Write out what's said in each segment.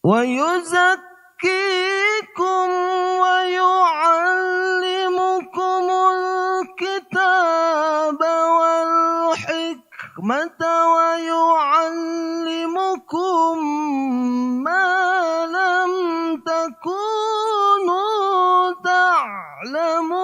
ويزكيكم ويعلمكم الكتاب والحكمة ويعلمكم ما لم تكونوا تعلمون.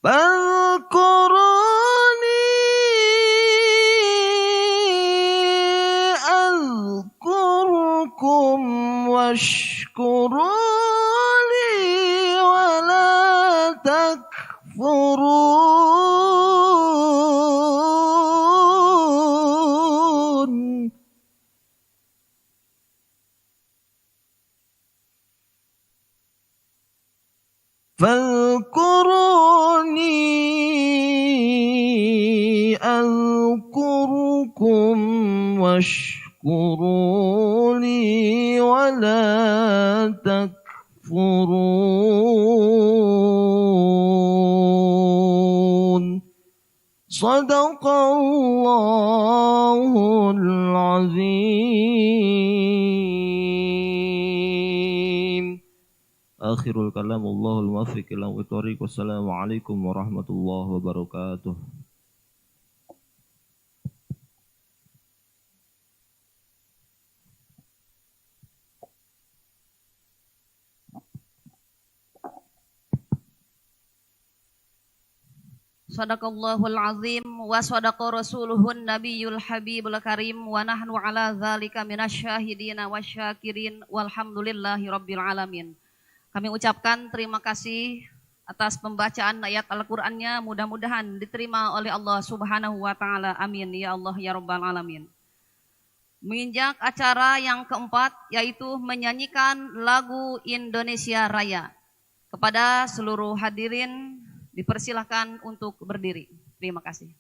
فاذكروني أذكركم واشكروا لي ولا تكفرون. فاذكروني أذكركم واشكروا لي ولا تكفرون. صدق الله العظيم. Akhirul kalam Allahul muwaffiq ila thoriq. Wassalamualaikum warahmatullahi wabarakatuh. Sadaqallahul azim wa sadaqa rasuluhun nabiyul habibul karim wa nahnu ala dzalika minasyahidina wasyakirin walhamdulillahi rabbil alamin. Kami ucapkan terima kasih atas pembacaan ayat Al-Qur'annya, mudah-mudahan diterima oleh Allah Subhanahu wa taala. Amin ya Allah ya rabbal alamin. Menginjak acara yang keempat, yaitu menyanyikan lagu Indonesia Raya. Kepada seluruh hadirin dipersilahkan untuk berdiri. Terima kasih.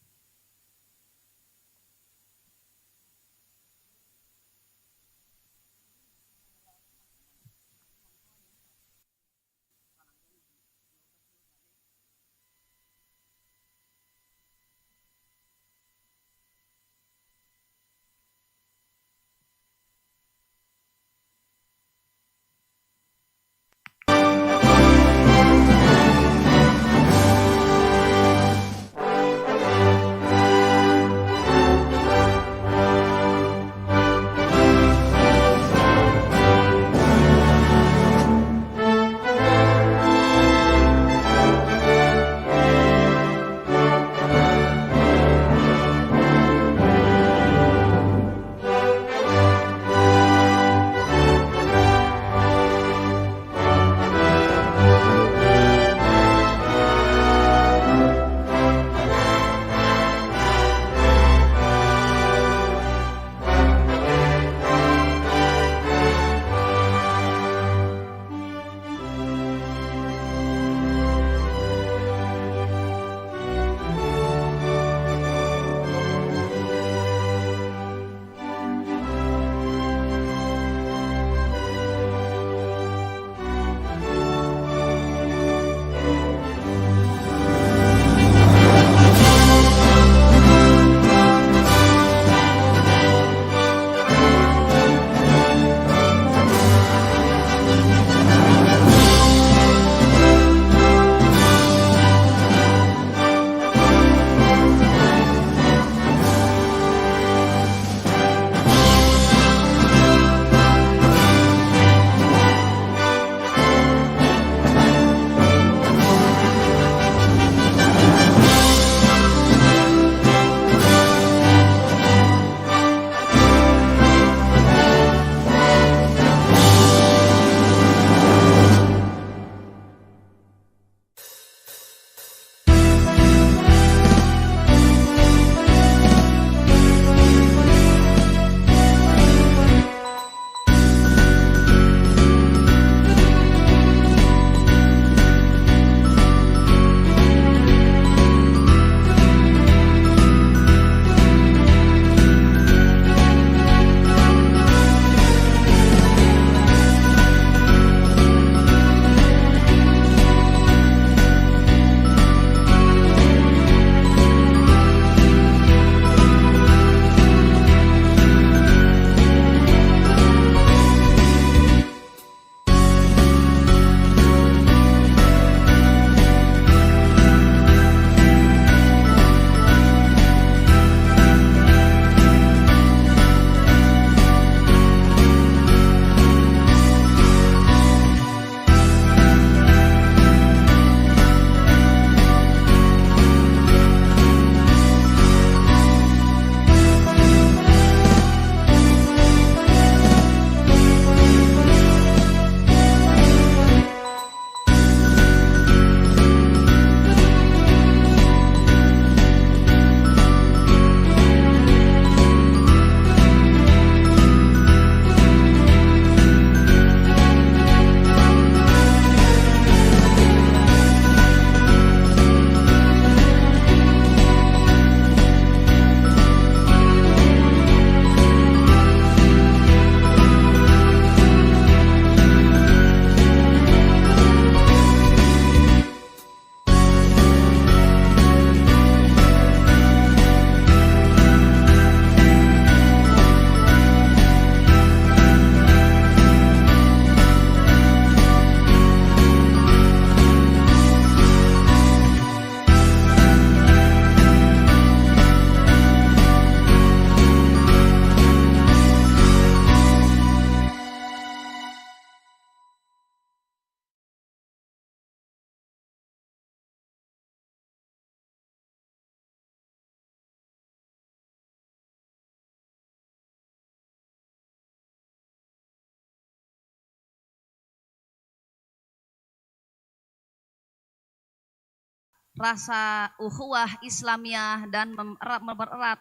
rasa ukhuwah Islamiyah dan mempererat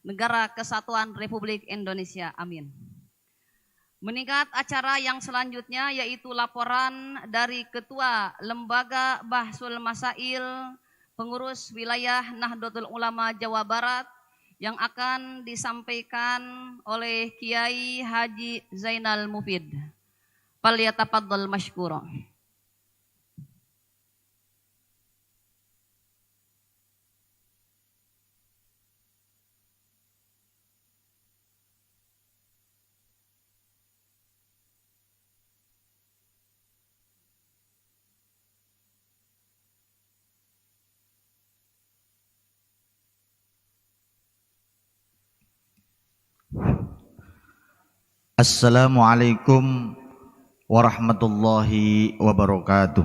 negara kesatuan Republik Indonesia. Amin. Meningkat acara yang selanjutnya yaitu laporan dari Ketua Lembaga Bahsul Masail Pengurus Wilayah Nahdlatul Ulama Jawa Barat yang akan disampaikan oleh Kiai Haji Zainal Mufid. Falyatafaddal mashkura. Assalamualaikum warahmatullahi wabarakatuh.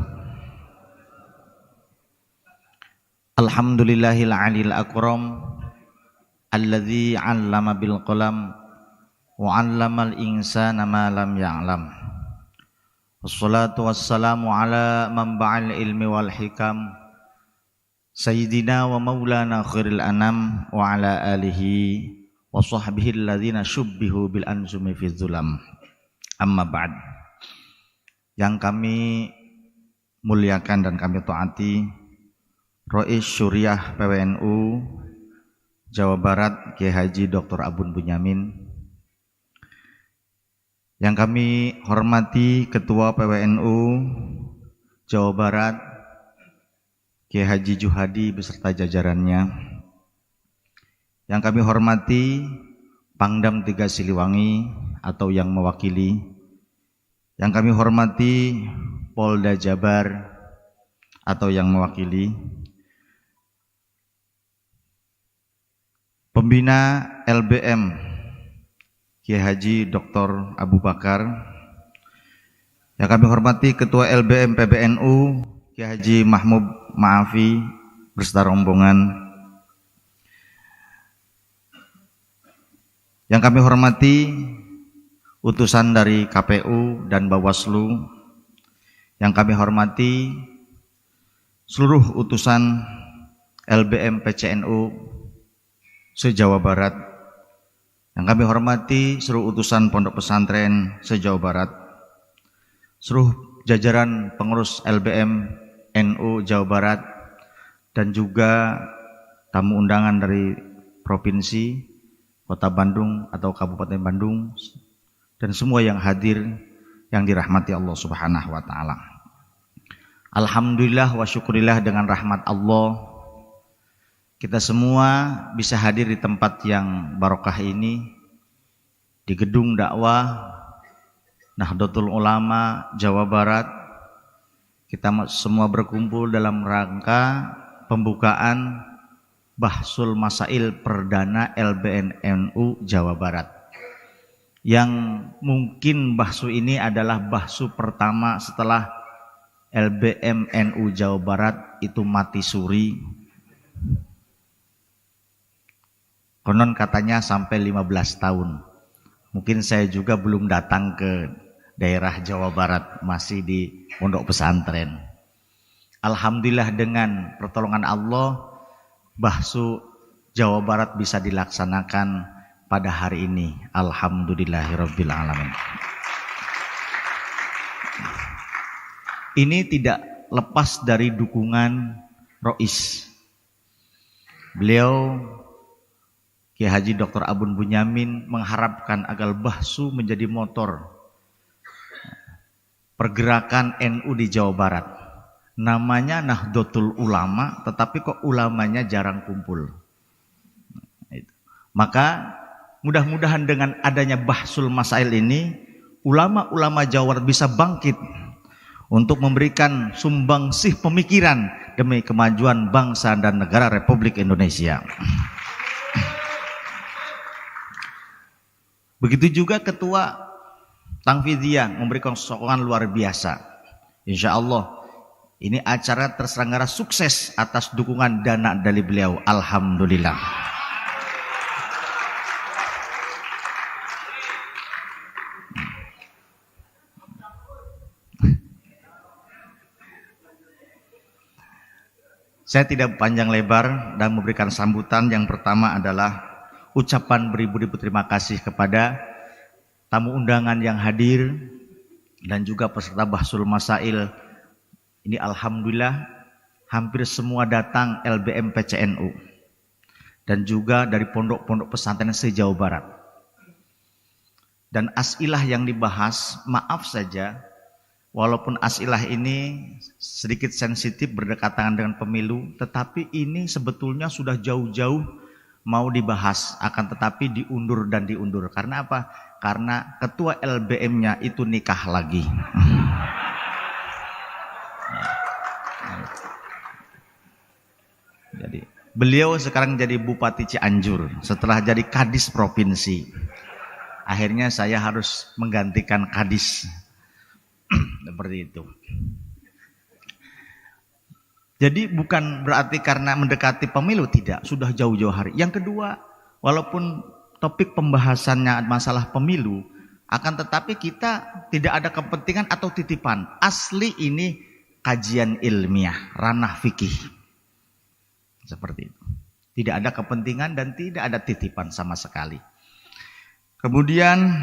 Alhamdulillahil alil akram alladzi 'allama bil qalam wa 'allamal insana ma lam ya'lam. Wassalatu wassalamu ala manba'il ilmi wal hikam sayyidina wa maulana khairil anam wa ala alihi wa sahbihi alladzina syubbihu bil anzumi fi dzulam. Amma ba'd. Yang kami muliakan dan kami taati Rais Syuriah PWNU Jawa Barat Kiai Haji Dr. Abun Bunyamin. Yang kami hormati Ketua PWNU Jawa Barat Kiai Haji Juhadi beserta jajarannya. Yang kami hormati Pangdam 3 Siliwangi atau yang mewakili. Yang kami hormati Polda Jabar atau yang mewakili. Pembina LBM Kiai Haji Dr. Abu Bakar. Yang kami hormati Ketua LBM PBNU Kiai Haji Mahmud Maafi beserta rombongan. Yang kami hormati utusan dari KPU dan Bawaslu. Yang kami hormati seluruh utusan LBM PCNU se-Jawa Barat. Yang kami hormati seluruh utusan pondok pesantren se-Jawa Barat. Seluruh jajaran pengurus LBM NU Jawa Barat dan juga tamu undangan dari provinsi Kota Bandung atau Kabupaten Bandung dan semua yang hadir yang dirahmati Allah Subhanahu wa taala. Alhamdulillah wa syukurillah, dengan rahmat Allah kita semua bisa hadir di tempat yang barokah ini, di gedung dakwah Nahdlatul Ulama Jawa Barat. Kita semua berkumpul dalam rangka pembukaan Bahsul Masail Perdana LBNNU Jawa Barat, yang mungkin bahsu ini adalah bahsu pertama setelah LBMNU Jawa Barat itu mati suri. Konon katanya sampai 15 tahun. Mungkin saya juga belum datang ke daerah Jawa Barat, masih di pondok pesantren. Alhamdulillah dengan pertolongan Allah, bahsu Jawa Barat bisa dilaksanakan pada hari ini. Alhamdulillahirabbil alamin. Ini tidak lepas dari dukungan Rois. Beliau Kiai Haji Dr. Abun Bunyamin mengharapkan agar bahsu menjadi motor pergerakan NU di Jawa Barat. Namanya Nahdlatul Ulama, tetapi kok ulamanya jarang kumpul. Maka mudah-mudahan dengan adanya Bahsul Masail ini, ulama-ulama Jawa Barat bisa bangkit untuk memberikan sumbangsih pemikiran demi kemajuan bangsa dan negara Republik Indonesia. Begitu juga Ketua Tangfidiyah memberikan sokongan luar biasa. Insya Allah ini acara terselenggara sukses atas dukungan dana dari beliau. Alhamdulillah. Saya tidak panjang lebar dan memberikan sambutan. Yang pertama adalah ucapan beribu-ribu terima kasih kepada tamu undangan yang hadir dan juga peserta Bahsul Masail. Ini alhamdulillah hampir semua datang LBM PCNU dan juga dari pondok-pondok pesantren se-Jawa Barat. Dan asilah yang dibahas, maaf saja, walaupun asilah ini sedikit sensitif berdekatan dengan pemilu, tetapi ini sebetulnya sudah jauh-jauh mau dibahas, akan tetapi diundur dan diundur. Karena apa? Karena ketua LBM-nya itu nikah lagi. Jadi beliau sekarang jadi Bupati Cianjur setelah jadi Kadis Provinsi. Akhirnya saya harus menggantikan Kadis. Seperti itu. Jadi bukan berarti karena mendekati pemilu, tidak, sudah jauh-jauh hari. Yang kedua, walaupun topik pembahasannya masalah pemilu, akan tetapi kita tidak ada kepentingan atau titipan. Asli ini kajian ilmiah, ranah fikih. Seperti itu. Tidak ada kepentingan dan tidak ada titipan sama sekali. Kemudian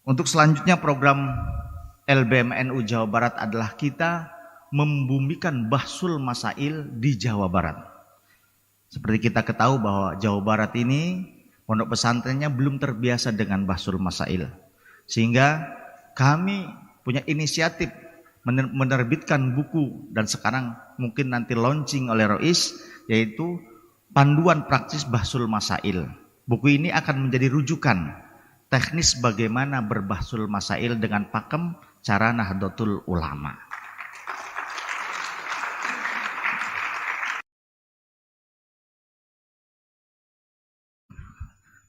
untuk selanjutnya program LBM NU Jawa Barat adalah kita membumikan Bahsul Masail di Jawa Barat. Seperti kita ketahui bahwa Jawa Barat ini pondok pesantrennya belum terbiasa dengan Bahsul Masail. Sehingga kami punya inisiatif menerbitkan buku dan sekarang mungkin nanti launching oleh Rois, yaitu Panduan Praktis Bahsul Masail. Buku ini akan menjadi rujukan teknis bagaimana berbahsul masail dengan pakem cara Nahdlatul Ulama.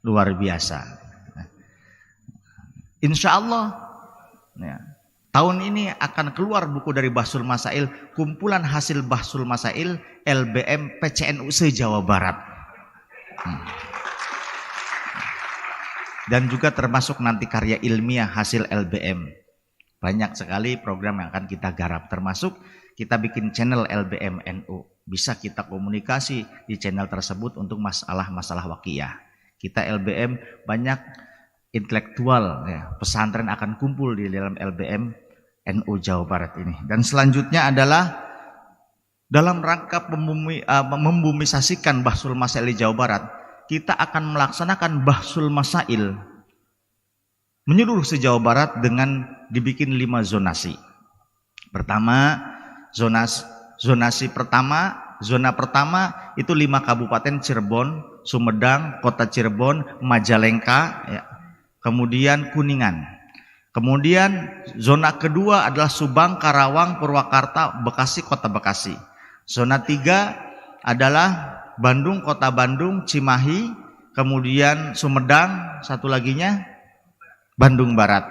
Luar biasa. Insya Allah ya, tahun ini akan keluar buku dari Bahsul Masail, kumpulan hasil Bahsul Masail LBM PCNU se-Jawa Barat. Dan juga termasuk nanti karya ilmiah hasil LBM. Banyak sekali program yang akan kita garap, termasuk kita bikin channel LBM NU. Bisa kita komunikasi di channel tersebut untuk masalah-masalah wakiyah. Kita LBM banyak intelektual ya, pesantren akan kumpul di dalam LBM NU Jawa Barat ini. Dan selanjutnya adalah dalam rangka membumisasikan Bahsul Masail di Jawa Barat, kita akan melaksanakan Bahsul Masail menyeluruh se-Jawa Barat dengan dibikin 5 zonasi. Pertama, zona pertama itu 5 kabupaten Cirebon, Sumedang, Kota Cirebon, Majalengka, ya. Kemudian Kuningan. Kemudian zona kedua adalah Subang, Karawang, Purwakarta, Bekasi, Kota Bekasi. Zona 3 adalah Bandung, Kota Bandung, Cimahi, kemudian Sumedang, satu laginya Bandung Barat.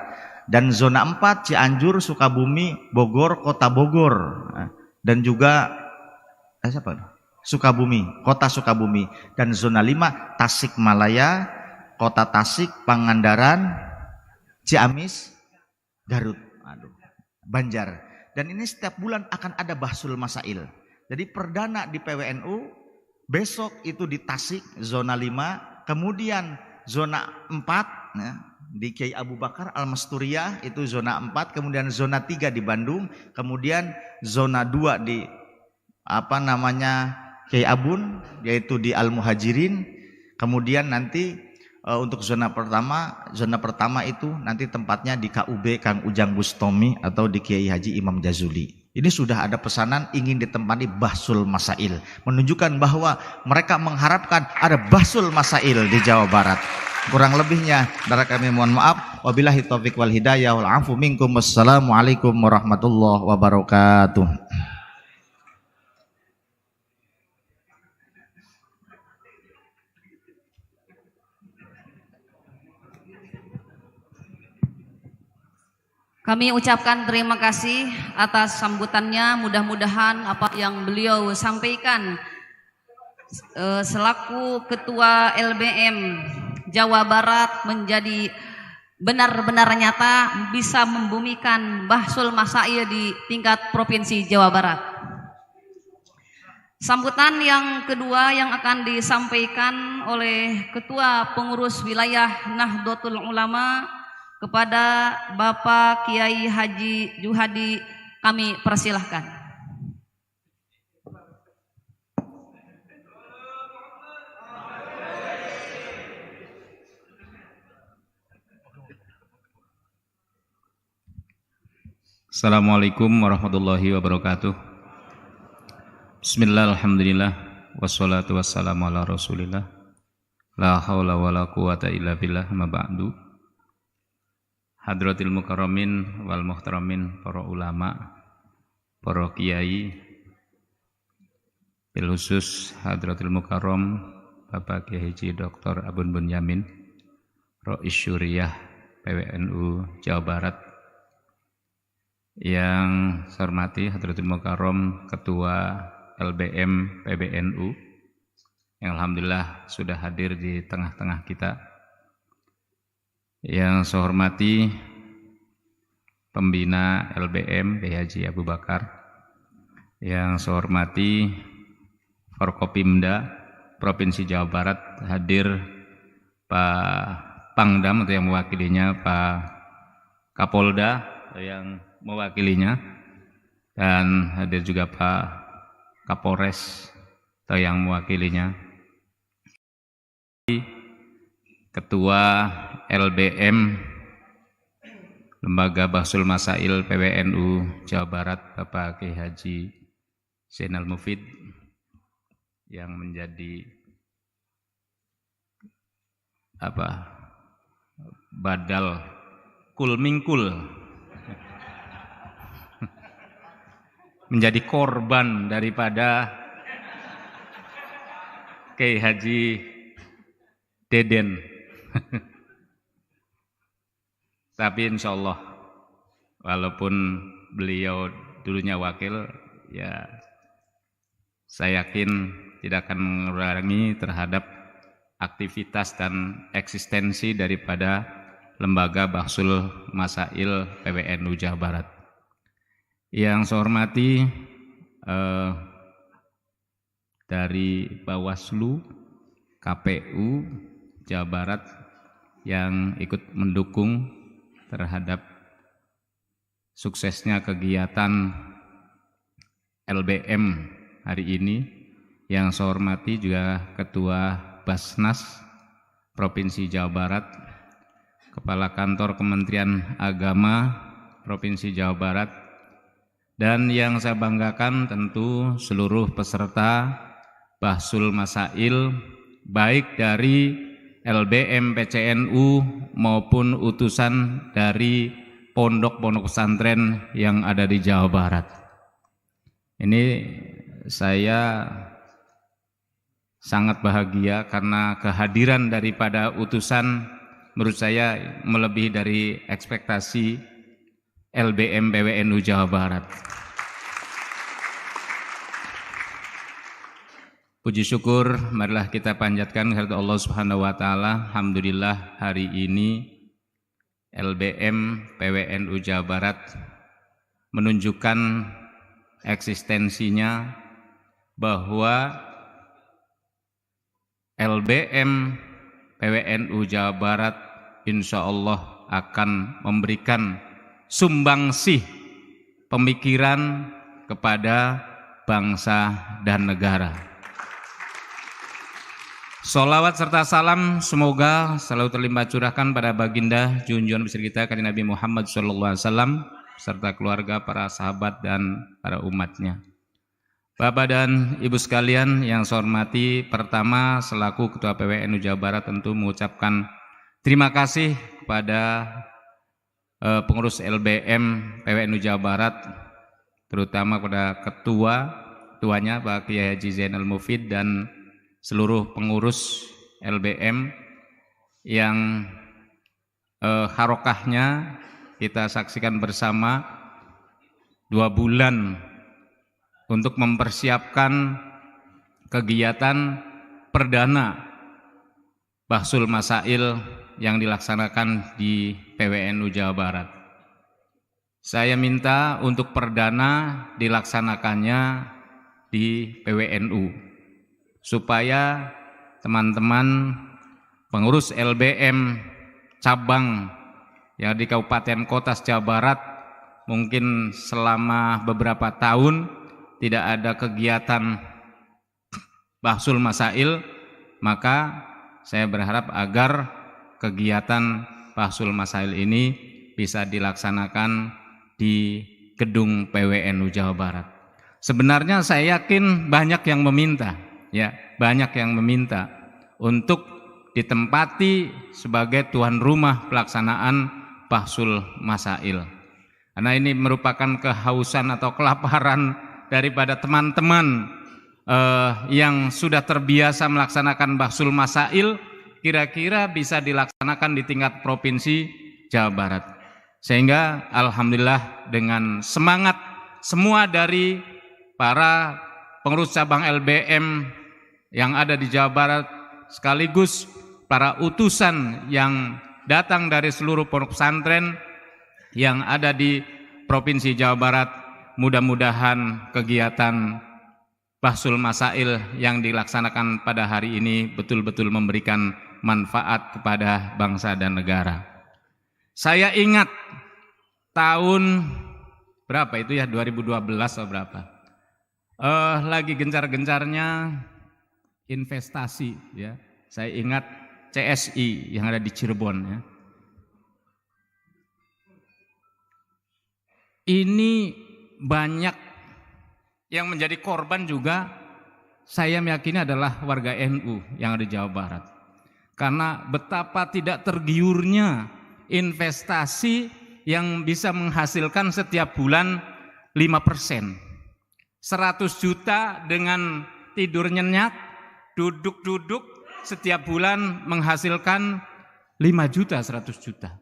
Dan zona 4 Cianjur, Sukabumi, Bogor, Kota Bogor. Dan juga Sukabumi, Kota Sukabumi. Dan zona 5 Tasikmalaya, Kota Tasik, Pangandaran, Ciamis, Garut, Banjar. Dan ini setiap bulan akan ada Bahsul Masail. Jadi perdana di PWNU, besok itu di Tasik, zona 5, kemudian zona 4 ya, di Kiai Abu Bakar Al-Masturiyah, itu zona 4, kemudian zona 3 di Bandung, kemudian zona 2 di Kiai Abun, yaitu di Al-Muhajirin, kemudian nanti untuk zona pertama itu nanti tempatnya di KUB Kang Ujang Bustomi atau di Kiai Haji Imam Jazuli. Ini sudah ada pesanan ingin ditempati Bahsul Masail, menunjukkan bahwa mereka mengharapkan ada Bahsul Masail di Jawa Barat. Kurang lebihnya dari kami mohon maaf. Wabillahi taufiq wal hidayah wal afu minkum. Wassalamualaikum warahmatullahi wabarakatuh. Kami ucapkan terima kasih atas sambutannya. Mudah-mudahan apa yang beliau sampaikan selaku Ketua LBM Jawa Barat menjadi benar-benar nyata, bisa membumikan Bahsul Masail di tingkat Provinsi Jawa Barat. Sambutan yang kedua yang akan disampaikan oleh Ketua Pengurus Wilayah Nahdlatul Ulama kepada Bapak Kiai Haji Juhadi, kami persilahkan. Assalamualaikum warahmatullahi wabarakatuh. Bismillah, alhamdulillah, wassalatu wassalamu ala rasulillah, la hawla wa la quwata illa billah, ma ba'du. Hadratil mukarramin wal muhtaramin, para ulama, para kiai, bil khusus Hadratil Mukarram Bapak Kiai Haji Dr. Abun Bunyamin, Rais Syuriah PWNU Jawa Barat. Yang saya hormati Hadratil Mukarram Ketua LBM PBNU yang alhamdulillah sudah hadir di tengah-tengah kita. Yang saya hormati pembina LBM Kiai Haji Abu Bakar. Yang saya hormati Forkopimda Provinsi Jawa Barat, hadir Pak Pangdam atau yang mewakilinya, Pak Kapolda yang mewakilinya, dan hadir juga Pak Kapolres atau yang mewakilinya, Ketua LBM Lembaga Bahsul Masail PWNU Jawa Barat Bapak Kiai Haji Zainal Mufid, yang menjadi badal kul mingkul, menjadi korban daripada Kiai Haji Deden. Tapi insya Allah, walaupun beliau dulunya wakil, ya saya yakin tidak akan mengurangi terhadap aktivitas dan eksistensi daripada Lembaga Bahsul Masail PWNU Jawa Barat. Yang saya hormati dari Bawaslu, KPU Jawa Barat yang ikut mendukung terhadap suksesnya kegiatan LBM hari ini. Yang saya hormati juga Ketua Basnas Provinsi Jawa Barat, Kepala Kantor Kementerian Agama Provinsi Jawa Barat, dan yang saya banggakan tentu seluruh peserta Bahsul Masail, baik dari LBM PCNU maupun utusan dari pondok-pondok pesantren yang ada di Jawa Barat. Ini saya sangat bahagia karena kehadiran daripada utusan menurut saya melebihi dari ekspektasi LBM PWNU Jawa Barat. Puji syukur marilah kita panjatkan kehadirat Allah Subhanahu wa taala. Alhamdulillah hari ini LBM PWNU Jawa Barat menunjukkan eksistensinya, bahwa LBM PWNU Jawa Barat insya Allah akan memberikan sumbangsih pemikiran kepada bangsa dan negara. Sholawat serta salam semoga selalu terlimpah curahkan pada baginda junjungan besar kita kanjeng Nabi Muhammad SAW serta keluarga, para sahabat dan para umatnya. Bapak dan Ibu sekalian yang saya hormati, pertama selaku Ketua PWNU Jawa Barat tentu mengucapkan terima kasih kepada pengurus LBM PWNU Jawa Barat, terutama kepada ketuanya Pak Kiai Haji Zainal Mufid dan seluruh pengurus LBM yang harokahnya kita saksikan bersama 2 bulan untuk mempersiapkan kegiatan perdana Bahsul Masail yang dilaksanakan di PWNU Jawa Barat. Saya minta untuk perdana dilaksanakannya di PWNU, supaya teman-teman pengurus LBM cabang yang di Kabupaten Kota Jawa Barat mungkin selama beberapa tahun tidak ada kegiatan Bahsul Masail, maka saya berharap agar kegiatan Bahsul Masail ini bisa dilaksanakan di gedung PWNU Jawa Barat. Sebenarnya saya yakin banyak yang meminta, ya, banyak yang meminta untuk ditempati sebagai tuan rumah pelaksanaan Bahsul Masail. Karena ini merupakan kehausan atau kelaparan daripada teman-teman yang sudah terbiasa melaksanakan Bahsul Masail, kira-kira bisa dilaksanakan di tingkat provinsi Jawa Barat. Sehingga alhamdulillah dengan semangat semua dari para pengurus cabang LBM yang ada di Jawa Barat, sekaligus para utusan yang datang dari seluruh pondok pesantren yang ada di Provinsi Jawa Barat, mudah-mudahan kegiatan Bahsul Masail yang dilaksanakan pada hari ini betul-betul memberikan manfaat kepada bangsa dan negara. Saya ingat tahun berapa itu ya, 2012 atau berapa, lagi gencar-gencarnya investasi, ya. Saya ingat CSI yang ada di Cirebon, ya. Ini banyak yang menjadi korban juga, saya meyakini adalah warga NU yang ada di Jawa Barat. Karena betapa tidak tergiurnya investasi yang bisa menghasilkan setiap bulan 5%. 100 juta dengan tidur nyenyak, duduk-duduk, setiap bulan menghasilkan 5 juta, 100 juta.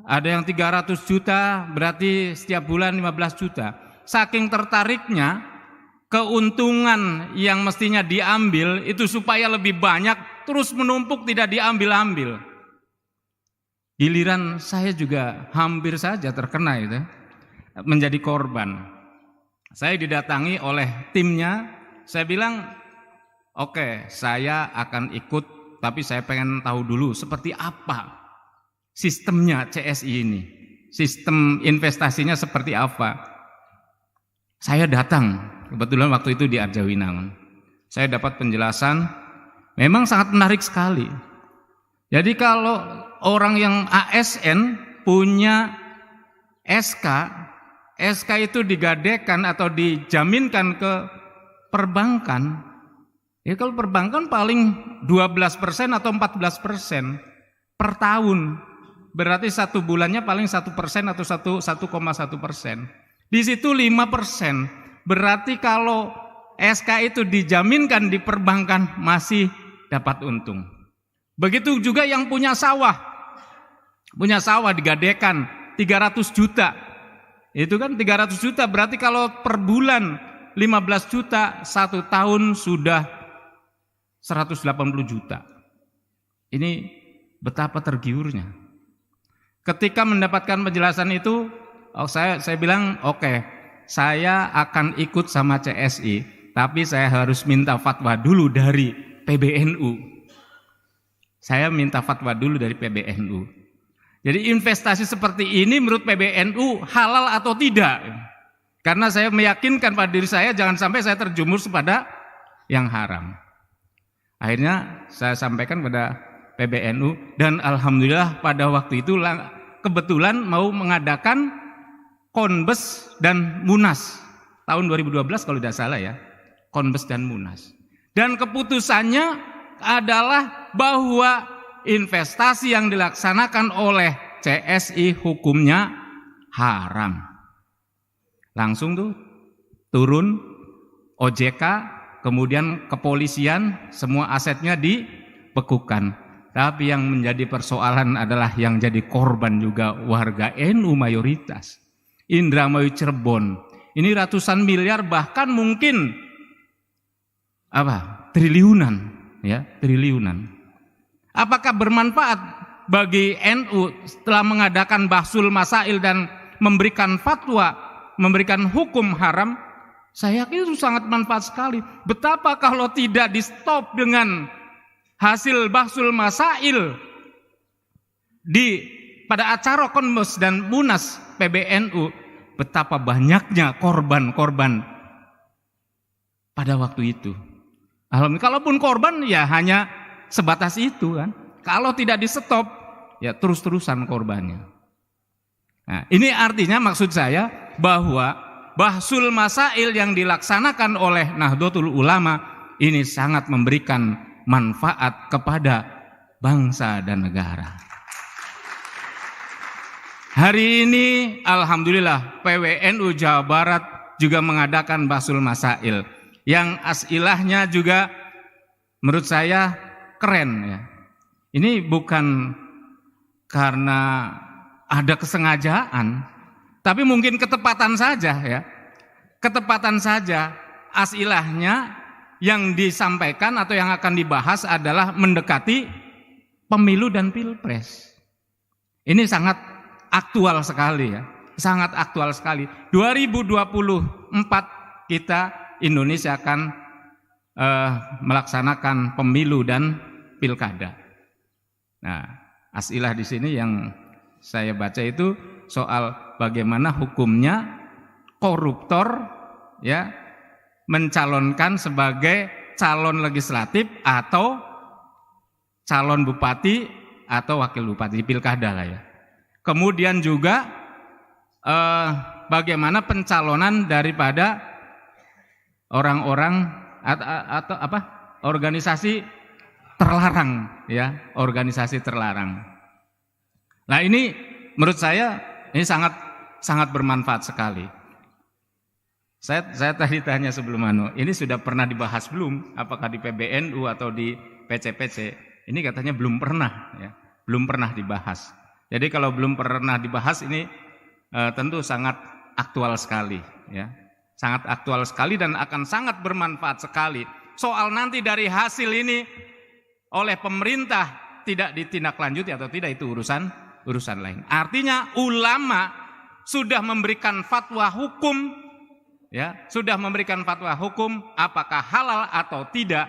Ada yang 300 juta, berarti setiap bulan 15 juta. Saking tertariknya, keuntungan yang mestinya diambil itu supaya lebih banyak, terus menumpuk tidak diambil-ambil. Giliran saya juga hampir saja terkena itu, menjadi korban. Saya didatangi oleh timnya, saya bilang, oke, saya akan ikut, tapi saya pengen tahu dulu seperti apa sistemnya CSI ini, sistem investasinya seperti apa. Saya datang, kebetulan waktu itu di Arjawinangun. Saya dapat penjelasan, memang sangat menarik sekali. Jadi kalau orang yang ASN punya SK itu digadekan atau dijaminkan ke perbankan, ya kalau perbankan paling 12% atau 14% per tahun. Berarti satu bulannya paling 1% atau 1,1%. Di situ 5%. Berarti kalau SK itu dijaminkan di perbankan masih dapat untung. Begitu juga yang punya sawah. Punya sawah digadekan 300 juta. Itu kan 300 juta berarti kalau per bulan 15 juta, 1 tahun sudah 180 juta. Ini betapa tergiurnya. Ketika mendapatkan penjelasan itu, saya bilang, oke, saya akan ikut sama CSI, tapi saya harus minta fatwa dulu dari PBNU. Saya minta fatwa dulu dari PBNU. Jadi investasi seperti ini menurut PBNU halal atau tidak? Karena saya meyakinkan pada diri saya jangan sampai saya terjumus pada yang haram. Akhirnya saya sampaikan pada PBNU dan alhamdulillah pada waktu itu kebetulan mau mengadakan Konbes dan Munas tahun 2012 kalau tidak salah ya, Konbes dan Munas. Dan keputusannya adalah bahwa investasi yang dilaksanakan oleh CSI hukumnya haram. Langsung tuh turun OJK, kemudian kepolisian, semua asetnya dibekukan. Tapi yang menjadi persoalan adalah yang jadi korban juga warga NU mayoritas. Indramayu Cirebon, ini ratusan miliar bahkan mungkin triliunan, ya, triliunan. Apakah bermanfaat bagi NU setelah mengadakan Bahsul Masail dan memberikan fatwa, memberikan hukum haram? Saya yakin itu sangat manfaat sekali. Betapa kalau tidak di stop dengan hasil bahsul masail pada acara Konmus dan Munas PBNU, betapa banyaknya korban-korban pada waktu itu. Alhamdulillah, kalaupun korban ya hanya sebatas itu kan. Kalau tidak di stop ya terus-terusan korbannya. Nah, ini artinya maksud saya bahwa bahsul masail yang dilaksanakan oleh Nahdlatul Ulama ini sangat memberikan manfaat kepada bangsa dan negara. Hari ini alhamdulillah PWNU Jawa Barat juga mengadakan bahsul masail yang asilahnya juga menurut saya keren ya. Ini bukan karena ada kesengajaan, tapi mungkin ketepatan saja ya. Ketepatan saja asilahnya yang disampaikan atau yang akan dibahas adalah mendekati pemilu dan pilpres. Ini sangat aktual sekali ya. Sangat aktual sekali. 2024 kita Indonesia akan melaksanakan pemilu dan pilkada. Nah, asilah di sini yang saya baca itu soal bagaimana hukumnya koruptor ya mencalonkan sebagai calon legislatif atau calon bupati atau wakil bupati di pilkada lah ya. Kemudian juga bagaimana pencalonan daripada orang-orang atau organisasi terlarang ya, organisasi terlarang. Nah, ini menurut saya ini sangat bermanfaat sekali. Saya tadi tanya sebelum ini sudah pernah dibahas belum? Apakah di PBNU atau di PCPC? Ini katanya belum pernah ya, belum pernah dibahas. Jadi kalau belum pernah dibahas ini tentu sangat aktual sekali ya. Sangat aktual sekali dan akan sangat bermanfaat sekali. Soal nanti dari hasil ini oleh pemerintah tidak ditindaklanjuti atau tidak itu urusan lain. Artinya ulama sudah memberikan fatwa hukum ya, sudah memberikan fatwa hukum apakah halal atau tidak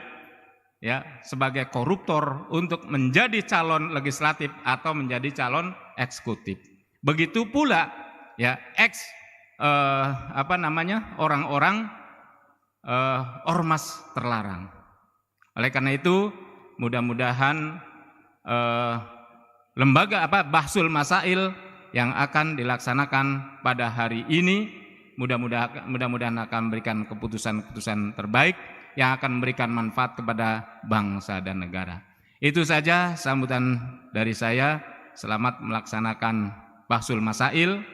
ya sebagai koruptor untuk menjadi calon legislatif atau menjadi calon eksekutif. Begitu pula ya orang-orang ormas terlarang. Oleh karena itu mudah-mudahan lembaga bahsul masail yang akan dilaksanakan pada hari ini mudah-mudahan akan memberikan keputusan-keputusan terbaik yang akan memberikan manfaat kepada bangsa dan negara. Itu saja sambutan dari saya. Selamat melaksanakan bahsul masail.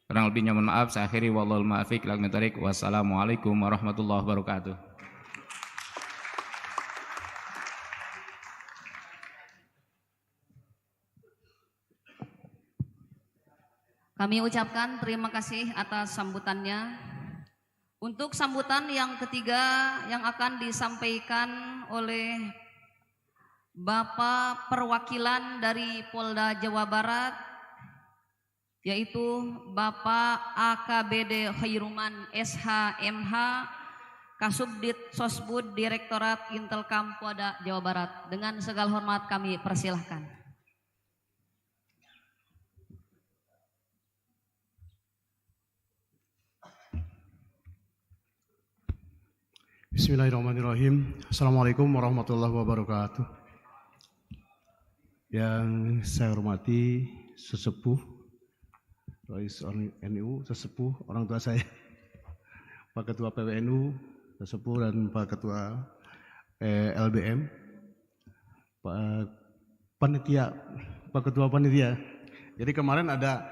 Kurang lebihnya mohon maaf. Saya akhiri wallahul muwaffiq ila aqwamit thoriq. Wassalamualaikum warahmatullahi wabarakatuh. Kami ucapkan terima kasih atas sambutannya. Untuk sambutan yang ketiga yang akan disampaikan oleh Bapak Perwakilan dari Polda Jawa Barat, yaitu Bapak AKBD Khairuman SH.MH, Kasubdit Sosbud Direktorat Intelkam Polda Jawa Barat. Dengan segala hormat kami persilahkan. Bismillahirrahmanirrahim. Assalamualaikum warahmatullahi wabarakatuh. Yang saya hormati sesepuh Rais NU, sesepuh orang tua saya, Pak Ketua PWNU, sesepuh dan Pak Ketua LBM, Pak Ketua Panitia. Jadi kemarin ada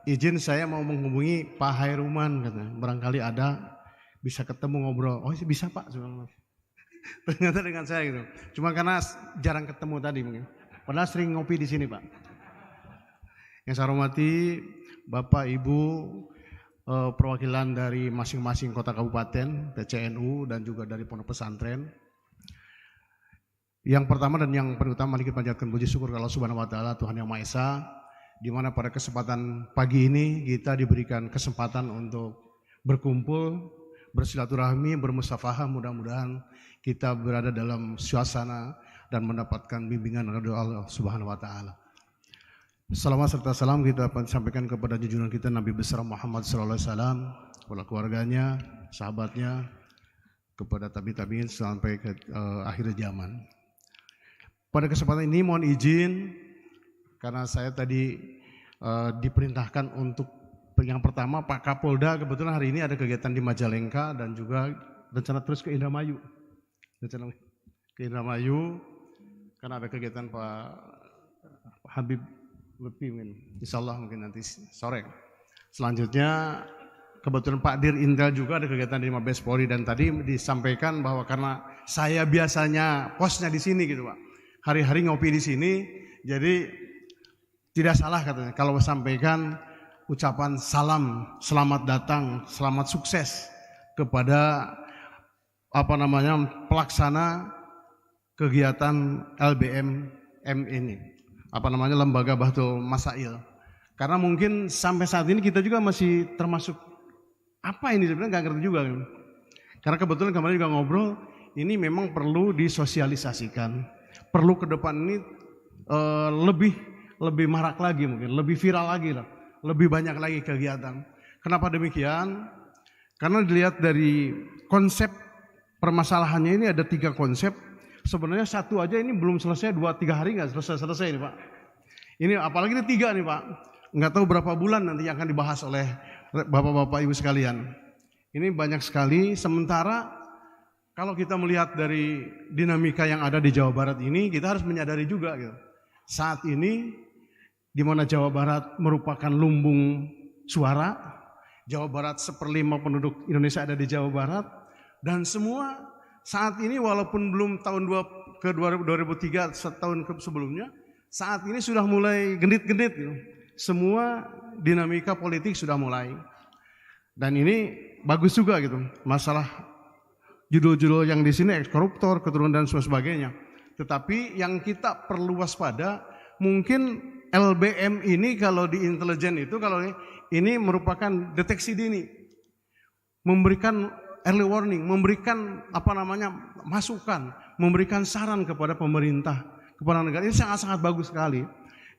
izin saya mau menghubungi Pak Hairuman, katanya barangkali ada bisa ketemu ngobrol. Oh bisa Pak, ternyata dengan saya gitu. Cuma karena jarang ketemu tadi mungkin. Padahal sering ngopi di sini Pak. Yang saya hormati Bapak Ibu perwakilan dari masing-masing kota kabupaten, PCNU dan juga dari pondok pesantren. Yang pertama dan yang paling utama mari kita panjatkan puji syukur kepada Allah Subhanahu wa taala, Tuhan Yang Maha Esa, di mana pada kesempatan pagi ini kita diberikan kesempatan untuk berkumpul bersilaturahmi, bermusafahah, mudah-mudahan kita berada dalam suasana dan mendapatkan bimbingan dari Allah Subhanahu wa taala. Salawat serta salam kita sampaikan kepada junjungan kita Nabi besar Muhammad sallallahu alaihi wasallam, kepada keluarganya, sahabatnya, kepada tabi'in sampai ke akhir zaman. Pada kesempatan ini mohon izin karena saya tadi diperintahkan untuk yang pertama Pak Kapolda, kebetulan hari ini ada kegiatan di Majalengka dan juga rencana terus ke Indramayu. Rencana ke Indramayu karena ada kegiatan Pak Habib Lutfi, insya Allah mungkin nanti sore. Selanjutnya kebetulan Pak Dir Intel juga ada kegiatan di Mabes Polri dan tadi disampaikan bahwa karena saya biasanya posnya di sini gitu Pak, hari-hari ngopi di sini, jadi tidak salah katanya kalau sampaikan ucapan salam, selamat datang, selamat sukses kepada pelaksana kegiatan LBM ini, Lembaga Bahtul Masail. Karena mungkin sampai saat ini kita juga masih termasuk apa ini sebenarnya nggak ngerti juga. Karena kebetulan kemarin juga ngobrol, ini memang perlu disosialisasikan, perlu ke depan ini lebih marak lagi mungkin, lebih viral lagi lah, lebih banyak lagi kegiatan. Kenapa demikian? Karena dilihat dari konsep permasalahannya ini ada 3 konsep. Sebenarnya satu aja ini belum selesai, 2-3 hari nggak selesai ini Pak. Ini apalagi ini 3 nih Pak. Nggak tahu berapa bulan nanti yang akan dibahas oleh Bapak-Bapak Ibu sekalian. Ini banyak sekali. Sementara kalau kita melihat dari dinamika yang ada di Jawa Barat ini, kita harus menyadari juga gitu. Saat ini di mana Jawa Barat merupakan lumbung suara, Jawa Barat 1/5 penduduk Indonesia ada di Jawa Barat, dan semua saat ini walaupun belum tahun 2003 setahun sebelumnya, saat ini sudah mulai genit-genit gitu. Semua dinamika politik sudah mulai. Dan ini bagus juga gitu. Masalah judul-judul yang di sini ekskoruptor, keturunan dan sebagainya. Tetapi yang kita perlu waspada, mungkin LBM ini kalau di intelijen itu kalau ini merupakan deteksi dini, memberikan early warning, memberikan masukan, memberikan saran kepada pemerintah, kepada negara. Ini sangat-sangat bagus sekali.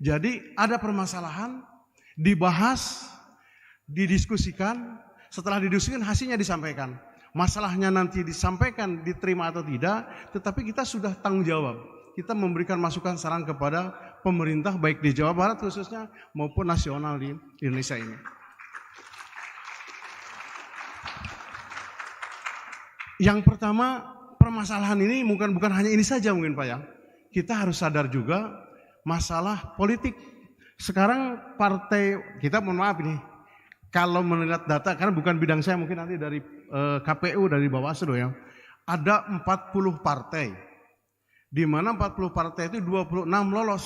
Jadi ada permasalahan dibahas, didiskusikan, setelah didiskusikan hasilnya disampaikan. Masalahnya nanti disampaikan, diterima atau tidak, tetapi kita sudah tanggung jawab. Kita memberikan masukan saran kepada pemerintah baik di Jawa Barat khususnya maupun nasional di Indonesia ini. Yang pertama, permasalahan ini bukan hanya ini saja mungkin Pak ya. Kita harus sadar juga masalah politik. Sekarang partai kita, mohon maaf ini, kalau melihat data karena bukan bidang saya, mungkin nanti dari KPU, dari Bawaslu ya. Ada 40 partai. Di mana 40 partai itu 26 lolos.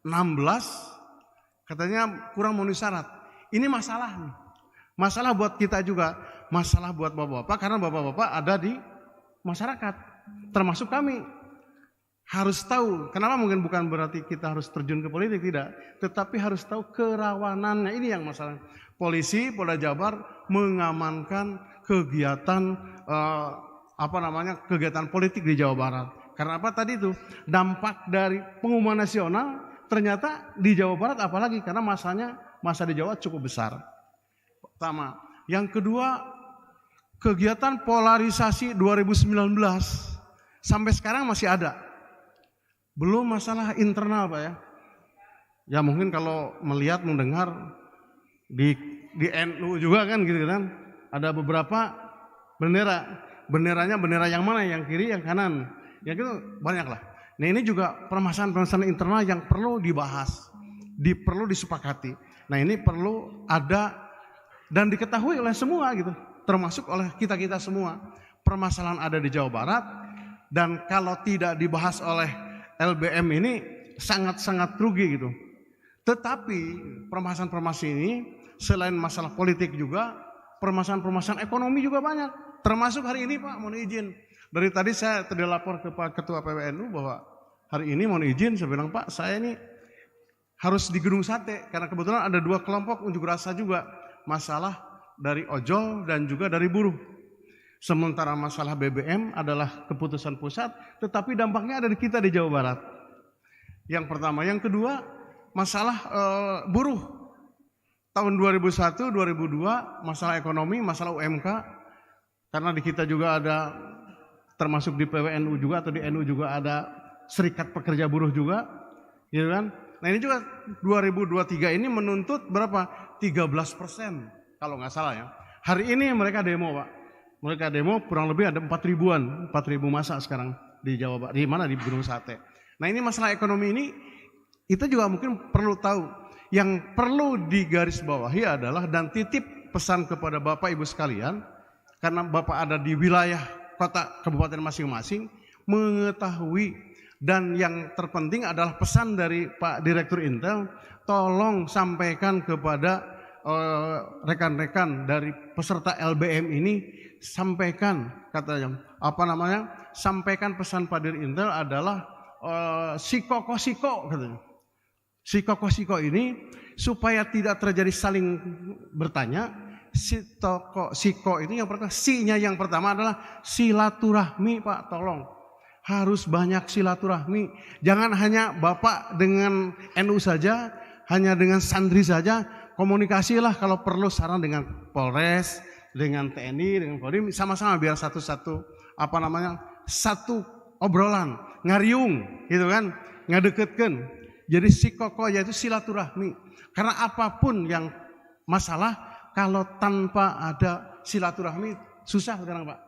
16 katanya kurang memenuhi syarat. Ini masalah nih. Masalah buat kita juga, masalah buat bapak-bapak karena bapak-bapak ada di masyarakat. Termasuk kami. Harus tahu, kenapa mungkin bukan berarti kita harus terjun ke politik, tidak. Tetapi harus tahu kerawanannya, ini yang masalah. Polisi, Polda Jabar mengamankan kegiatan kegiatan politik di Jawa Barat. Karena apa tadi itu? Dampak dari pengumuman nasional ternyata di Jawa Barat apalagi karena masa di Jawa cukup besar. Pertama. Yang kedua, kegiatan polarisasi 2019 sampai sekarang masih ada. Belum masalah internal Pak ya. Ya mungkin kalau melihat, mendengar di NU juga kan gitu kan. Ada beberapa bendera. Benderanya bendera yang mana? Yang kiri, yang kanan. Ya gitu banyak lah. Nah ini juga permasalahan internal yang perlu dibahas. Perlu disepakati. Nah ini perlu ada dan diketahui oleh semua gitu. Termasuk oleh kita-kita semua. Permasalahan ada di Jawa Barat. Dan kalau tidak dibahas oleh LBM ini sangat-sangat rugi gitu. Tetapi permasalahan-permasalahan ini selain masalah politik juga permasalahan-permasalahan ekonomi juga banyak. Termasuk hari ini Pak, mohon izin. Dari tadi saya tadi lapor ke Pak Ketua PWNU bahwa hari ini mohon izin saya bilang Pak, saya ini harus di Gedung Sate karena kebetulan ada 2 kelompok unjuk rasa juga masalah dari ojol dan juga dari buruh. Sementara masalah BBM adalah keputusan pusat, tetapi dampaknya ada di kita di Jawa Barat. Yang pertama, yang kedua, masalah buruh. Tahun 2001, 2002, masalah ekonomi, masalah UMK, karena di kita juga ada, termasuk di PWNU juga atau di NU juga ada serikat pekerja buruh juga, gitu kan? Nah ini juga 2023 ini menuntut berapa? 13% kalau nggak salah ya. Hari ini mereka demo Pak. Mereka demo kurang lebih ada 4.000-an, 4.000 massa sekarang di Jawa Barat, di mana? Di Gunung Sate. Nah ini masalah ekonomi ini, kita juga mungkin perlu tahu. Yang perlu digarisbawahi adalah dan titip pesan kepada Bapak Ibu sekalian, karena Bapak ada di wilayah kota kabupaten masing-masing, mengetahui, dan yang terpenting adalah pesan dari Pak Direktur Intel, tolong sampaikan kepada rekan-rekan dari peserta LBM ini, sampaikan katanya sampaikan pesan Pak Dir Intel adalah sikoko katanya. Sikoko ini supaya tidak terjadi saling bertanya. Siko ini yang pertama, sinya yang pertama adalah silaturahmi Pak, tolong harus banyak silaturahmi. Jangan hanya Bapak dengan NU saja, hanya dengan santri saja, komunikasilah kalau perlu saran dengan Polres, dengan TNI, dengan Kodim, sama-sama biar satu obrolan, ngariung gitu kan, ngadeketkeun. Jadi sikoko yaitu silaturahmi. Karena apapun yang masalah, kalau tanpa ada silaturahmi susah sekarang Pak.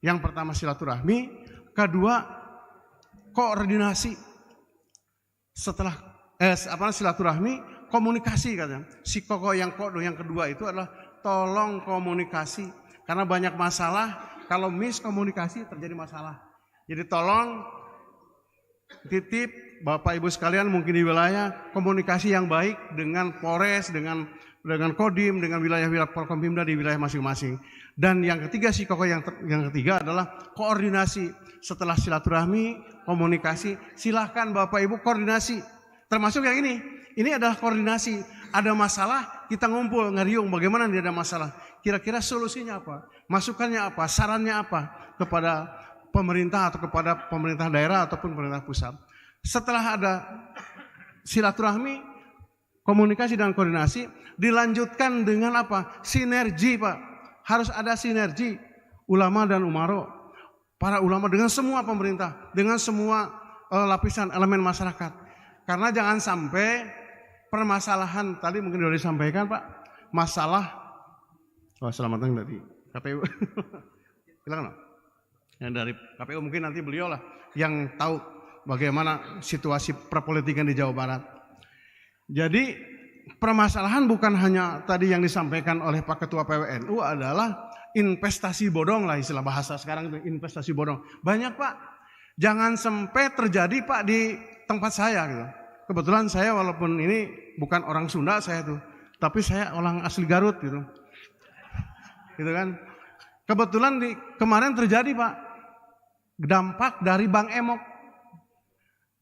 Yang pertama silaturahmi, kedua koordinasi. Setelah silaturahmi, komunikasi katanya. Sikoko yang kedua itu adalah tolong komunikasi. Karena banyak masalah, kalau miskomunikasi terjadi masalah. Jadi tolong titip Bapak Ibu sekalian mungkin di wilayah, komunikasi yang baik dengan Polres, dengan Kodim, dengan wilayah-wilayah Polkompimda di wilayah masing-masing. Dan yang ketiga, sikoko yang ketiga adalah koordinasi. Setelah silaturahmi, komunikasi, silahkan Bapak Ibu koordinasi. Termasuk yang ini adalah koordinasi. Ada masalah, kita ngumpul, ngariung, bagaimana tidak ada masalah. Kira-kira solusinya apa? Masukannya apa? Sarannya apa? Kepada pemerintah atau kepada pemerintah daerah ataupun pemerintah pusat. Setelah ada silaturahmi, komunikasi dan koordinasi, dilanjutkan dengan apa? Sinergi Pak. Harus ada sinergi ulama dan umaro. Para ulama dengan semua pemerintah, dengan semua lapisan elemen masyarakat. Karena jangan sampai permasalahan tadi mungkin sudah disampaikan Pak, masalah selamat datang dari KPU. Silakan Pak. Yang dari KPU mungkin nanti beliau lah yang tahu bagaimana situasi perpolitikan di Jawa Barat. Jadi permasalahan bukan hanya tadi yang disampaikan oleh Pak Ketua PWNU adalah investasi bodong lah, istilah bahasa sekarang itu investasi bodong. Banyak Pak, jangan sampai terjadi Pak di tempat saya gitu. Kebetulan saya walaupun ini bukan orang Sunda saya tuh, tapi saya orang asli Garut gitu. Gitu kan. Kebetulan kemarin terjadi Pak, dampak dari Bang Emok.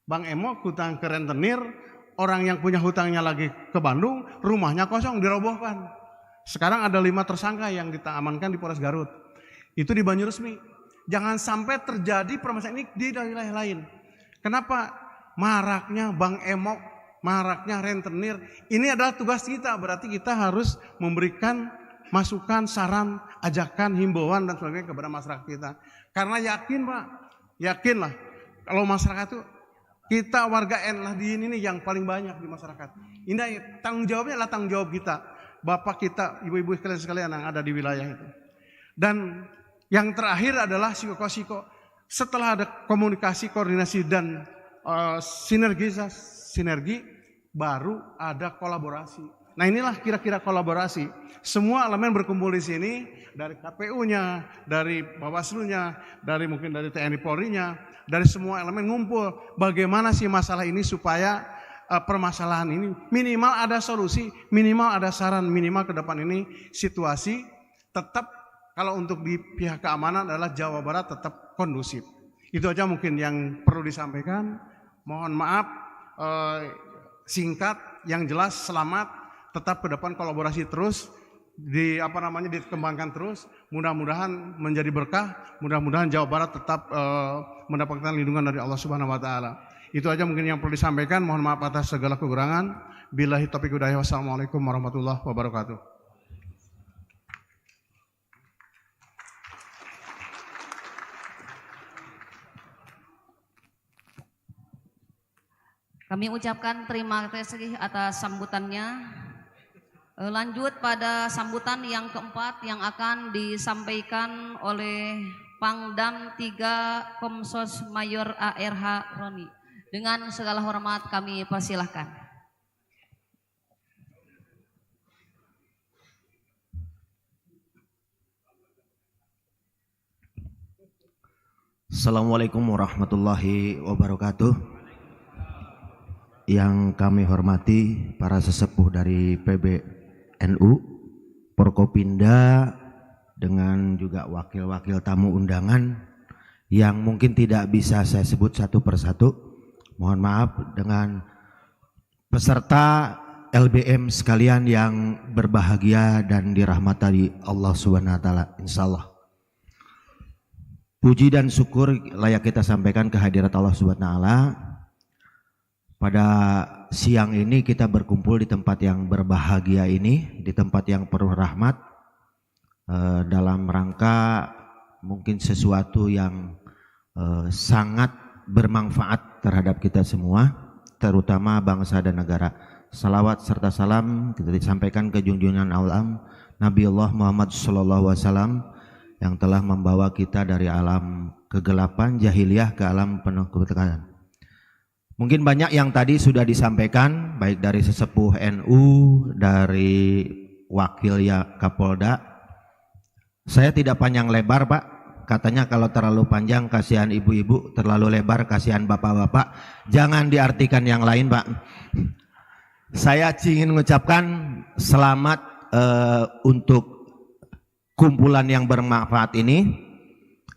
Bang Emok hutang ke rentenir, orang yang punya hutangnya lagi ke Bandung, rumahnya kosong, dirobohkan. Sekarang ada 5 tersangka yang kita amankan di Polres Garut. Itu di Banyuresmi. Jangan sampai terjadi permasalahan ini di wilayah lain. Kenapa? Maraknya Bang Emok, maraknya rentenir. Ini adalah tugas kita, berarti kita harus memberikan masukan, saran, ajakan, himbauan dan sebagainya kepada masyarakat kita. Karena yakin Pak, yakinlah kalau masyarakat itu kita warga lah di ini yang paling banyak di masyarakat. Ini tanggung jawabnya adalah tanggung jawab kita, bapak kita, ibu-ibu sekalian yang ada di wilayah itu. Dan yang terakhir adalah sikoko. Setelah ada komunikasi, koordinasi dan sinergi, baru ada kolaborasi. Nah inilah kira-kira kolaborasi. Semua elemen berkumpul di sini, dari KPU-nya, dari Bawaslu-nya, mungkin dari TNI Polri-nya, dari semua elemen ngumpul. Bagaimana sih masalah ini supaya permasalahan ini minimal ada solusi, minimal ada saran, minimal ke depan ini situasi tetap, kalau untuk di pihak keamanan adalah Jawa Barat tetap kondusif. Itu aja mungkin yang perlu disampaikan. Mohon maaf singkat, yang jelas selamat, tetap ke depan kolaborasi terus, dikembangkan terus. Mudah-mudahan menjadi berkah, mudah-mudahan Jawa Barat tetap mendapatkan lindungan dari Allah Subhanahu wa taala. Itu aja mungkin yang perlu disampaikan. Mohon maaf atas segala kekurangan. Billahi taufiq wal hidayah. Wassalamualaikum warahmatullahi wabarakatuh. Kami ucapkan terima kasih atas sambutannya. Lanjut pada sambutan yang keempat yang akan disampaikan oleh Pangdam 3 Komsos Mayor ARH Roni. Dengan segala hormat kami persilahkan. Assalamualaikum warahmatullahi wabarakatuh. Yang kami hormati para sesepuh dari PBNU, Forkopimda, dengan juga wakil-wakil tamu undangan yang mungkin tidak bisa saya sebut satu persatu. Mohon maaf, dengan peserta LBM sekalian yang berbahagia dan dirahmati Allah Subhanahu wa taala, insyaallah. Puji dan syukur layak kita sampaikan kehadirat Allah Subhanahu wa taala. Pada siang ini kita berkumpul di tempat yang berbahagia ini, di tempat yang penuh rahmat, dalam rangka mungkin sesuatu yang sangat bermanfaat terhadap kita semua, terutama bangsa dan negara. Salawat serta salam kita disampaikan ke junjungan alam Nabi Allah Muhammad SAW yang telah membawa kita dari alam kegelapan jahiliyah ke alam penuh keberkahan. Mungkin banyak yang tadi sudah disampaikan, baik dari sesepuh NU, dari wakil ya Kapolda. Saya tidak panjang lebar, Pak. Katanya kalau terlalu panjang kasihan ibu-ibu, terlalu lebar kasihan bapak-bapak. Jangan diartikan yang lain, Pak. Saya ingin mengucapkan selamat untuk kumpulan yang bermanfaat ini.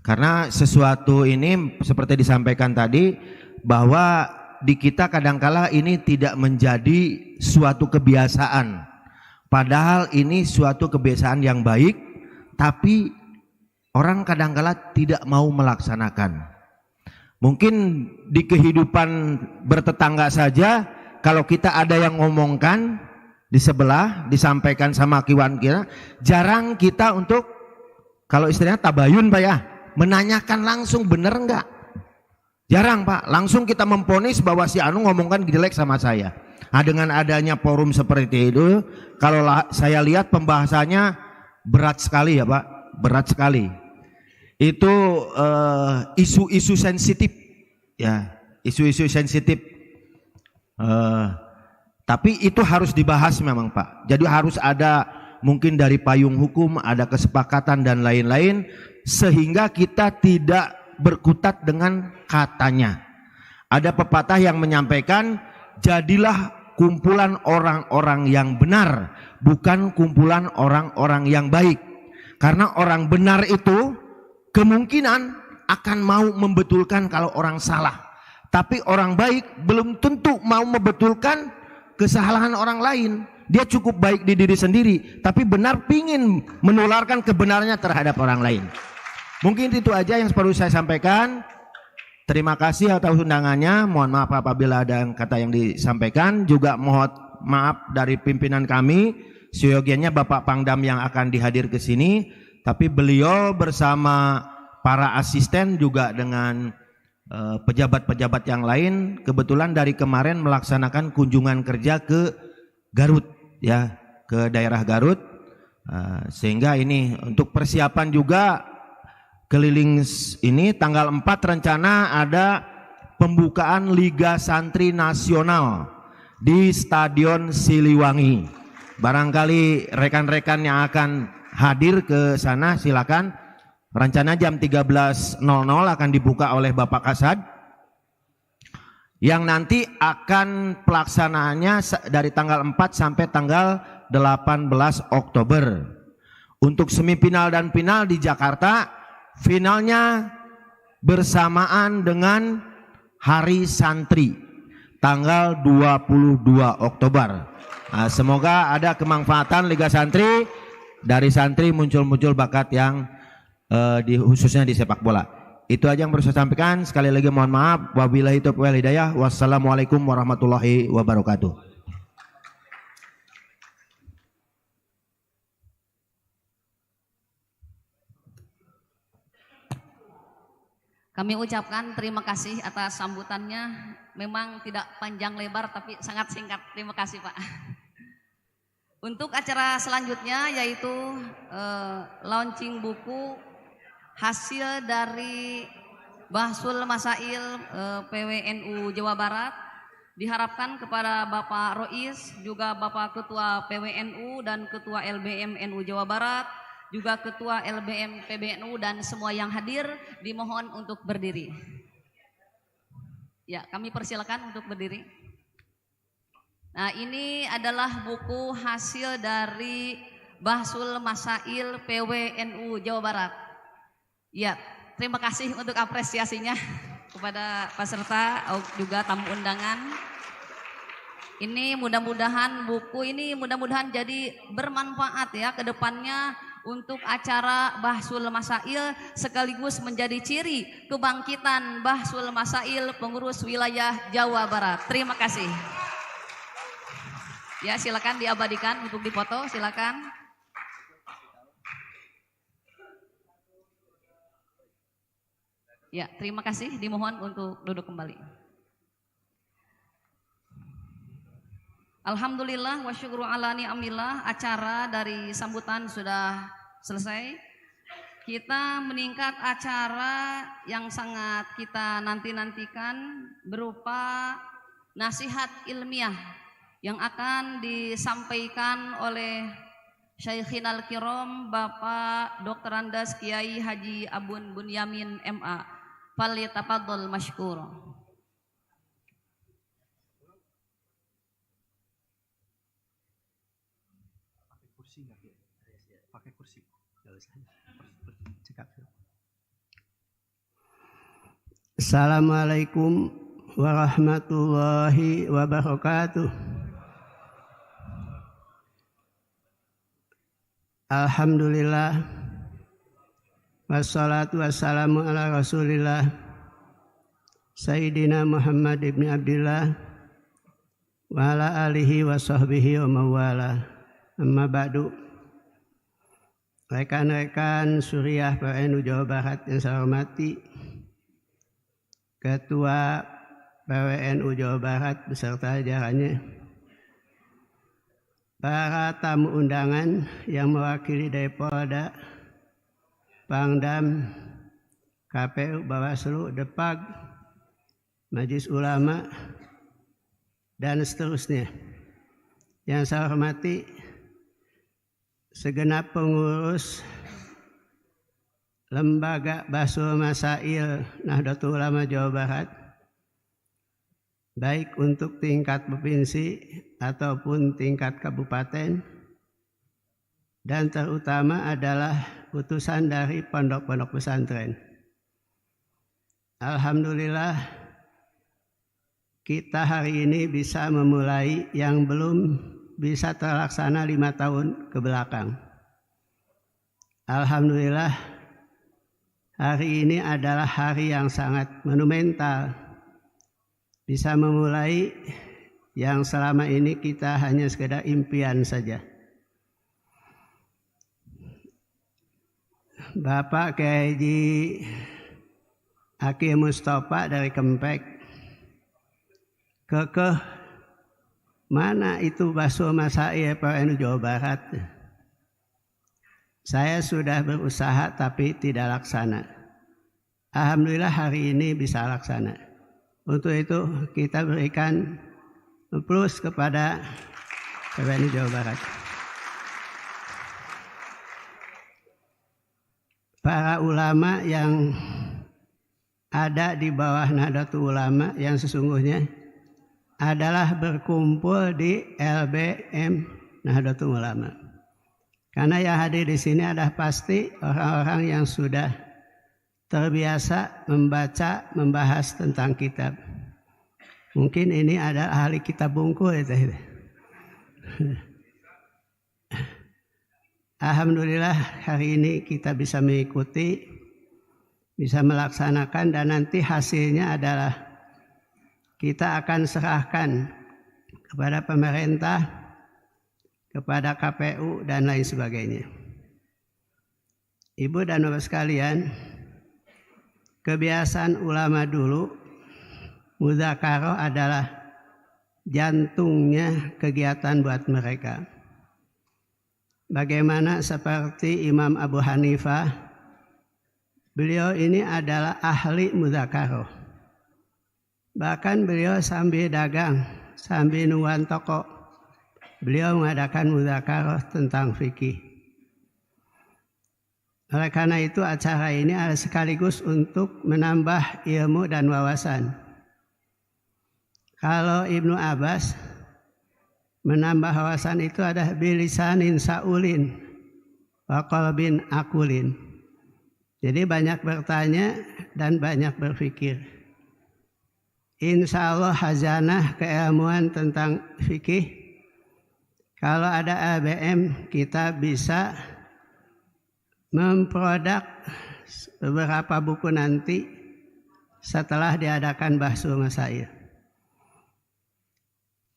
Karena sesuatu ini seperti disampaikan tadi, bahwa di kita kadangkala ini tidak menjadi suatu kebiasaan. Padahal ini suatu kebiasaan yang baik, tapi orang kadangkala tidak mau melaksanakan. Mungkin di kehidupan bertetangga saja, kalau kita ada yang ngomongkan di sebelah, disampaikan sama kawan kita, jarang kita untuk, kalau istilahnya tabayun Pak ya, menanyakan langsung benar enggak. Jarang Pak, langsung kita memponis bahwa si Anu ngomongkan jelek sama saya. Nah, dengan adanya forum seperti itu, kalau saya lihat pembahasannya berat sekali ya Pak, berat sekali. Itu isu-isu sensitif, ya, isu-isu sensitif. Tapi itu harus dibahas memang Pak. Jadi harus ada mungkin dari payung hukum, ada kesepakatan dan lain-lain, sehingga kita tidak berkutat dengan katanya. Ada pepatah yang menyampaikan, jadilah kumpulan orang-orang yang benar, bukan kumpulan orang-orang yang baik. Karena orang benar itu kemungkinan akan mau membetulkan kalau orang salah. Tapi orang baik belum tentu mau membetulkan kesalahan orang lain. Dia cukup baik di diri sendiri, tapi benar pingin menularkan kebenarannya terhadap orang lain. Mungkin itu aja yang perlu saya sampaikan. Terima kasih atas undangannya. Mohon maaf apabila ada kata yang disampaikan. Juga mohon maaf dari pimpinan kami. Seyogianya Bapak Pangdam yang akan dihadir ke sini. Tapi beliau bersama para asisten juga dengan pejabat-pejabat yang lain. Kebetulan dari kemarin melaksanakan kunjungan kerja ke Garut, ya, ke daerah Garut. Sehingga ini untuk persiapan juga. Keliling ini tanggal 4 rencana ada pembukaan Liga Santri Nasional di Stadion Siliwangi. Barangkali rekan-rekan yang akan hadir ke sana silakan. Rencana jam 13.00 akan dibuka oleh Bapak Kasad. Yang nanti akan pelaksanaannya dari tanggal 4 sampai tanggal 18 Oktober. Untuk semifinal dan final di Jakarta, finalnya bersamaan dengan Hari Santri tanggal 22 Oktober. Semoga ada kemanfaatan Liga Santri. dari santri muncul-muncul bakat yang khususnya di sepak bola. Itu aja yang perlu saya sampaikan. Sekali lagi mohon maaf. Wabillahi taufiq wal hidayah. Wassalamualaikum warahmatullahi wabarakatuh. Kami ucapkan terima kasih atas sambutannya. Memang tidak panjang lebar tapi sangat singkat. Terima kasih Pak. Untuk acara selanjutnya yaitu launching buku hasil dari Bahsul Masail PWNU Jawa Barat. Diharapkan kepada Bapak Rois, juga Bapak Ketua PWNU dan Ketua LBM NU Jawa Barat, juga Ketua LBM PBNU dan semua yang hadir dimohon untuk berdiri. Ya, kami persilakan untuk berdiri. Nah, ini adalah buku hasil dari Bahsul Masail PWNU Jawa Barat. Ya, terima kasih untuk apresiasinya kepada peserta juga tamu undangan. Ini mudah-mudahan buku ini jadi bermanfaat ya ke depannya untuk acara Bahsul Masail sekaligus menjadi ciri kebangkitan Bahsul Masail pengurus wilayah Jawa Barat. Terima kasih. Ya, silakan diabadikan untuk difoto, silakan. Ya, terima kasih, dimohon untuk duduk kembali. Alhamdulillah wa syukru ala ni'amillah, acara dari sambutan sudah selesai. Kita meningkat acara yang sangat kita nanti-nantikan berupa nasihat ilmiah yang akan disampaikan oleh Syaikhinal Kiram Bapak Dr. Andes Kiai Haji Abun Bunyamin MA. Falyatafaddal masykur. Pakai kursi. Assalamualaikum warahmatullahi wabarakatuh. Alhamdulillah wassalatu wassalamu ala rasulillah Sayyidina Muhammad ibn Abdillah wa ala alihi wa sahbihi wa mawala. Amma ba'du. Rekan-rekan Suriah PWNU Jawa Barat yang saya hormati, Ketua PWNU Jawa Barat beserta jajarannya, para tamu undangan yang mewakili dari Polda, Pangdam, KPU, Bawaslu, Depag, Majelis Ulama, dan seterusnya. Yang saya hormati segenap pengurus Lembaga Bahsul Masail Nahdlatul Ulama Jawa Barat, baik untuk tingkat provinsi ataupun tingkat kabupaten, dan terutama adalah utusan dari pondok-pondok pesantren. Alhamdulillah kita hari ini bisa memulai yang belum bisa terlaksana 5 tahun ke belakang. Alhamdulillah hari ini adalah hari yang sangat monumental, bisa memulai yang selama ini kita hanya sekedar impian saja. Bapak Kiai Haji Aki Mustafa dari Kempek kekeh mana itu Bahsul Masail PWNU Jawa Barat. Saya sudah berusaha tapi tidak laksana. Alhamdulillah hari ini bisa laksana. Untuk itu kita berikan plus kepada PWNU Jawa Barat. Para ulama yang ada di bawah Nahdlatul Ulama yang sesungguhnya adalah berkumpul di LBM Nahdlatul Ulama. Karena yang hadir di sini adalah pasti orang-orang yang sudah terbiasa membaca, membahas tentang kitab. Mungkin ini ada ahli kitab bungkul itu. Alhamdulillah hari ini kita bisa mengikuti, bisa melaksanakan, dan nanti hasilnya adalah kita akan serahkan kepada pemerintah, kepada KPU dan lain sebagainya. Ibu dan Bapak sekalian, kebiasaan ulama dulu, mudzakarah adalah jantungnya kegiatan buat mereka. Bagaimana seperti Imam Abu Hanifah, beliau ini adalah ahli mudzakarah. Bahkan beliau sambil dagang, sambil nungguan toko, beliau mengadakan mudzakarah tentang fikih. Oleh karena itu acara ini adalah sekaligus untuk menambah ilmu dan wawasan. Kalau Ibnu Abbas menambah wawasan itu ada bilisanin saulin wa qalbin akulin. Jadi banyak bertanya dan banyak berpikir. Insya Allah hazanah keilmuan tentang fikih. Kalau ada LBM kita bisa memproduk beberapa buku nanti setelah diadakan bahsul masail.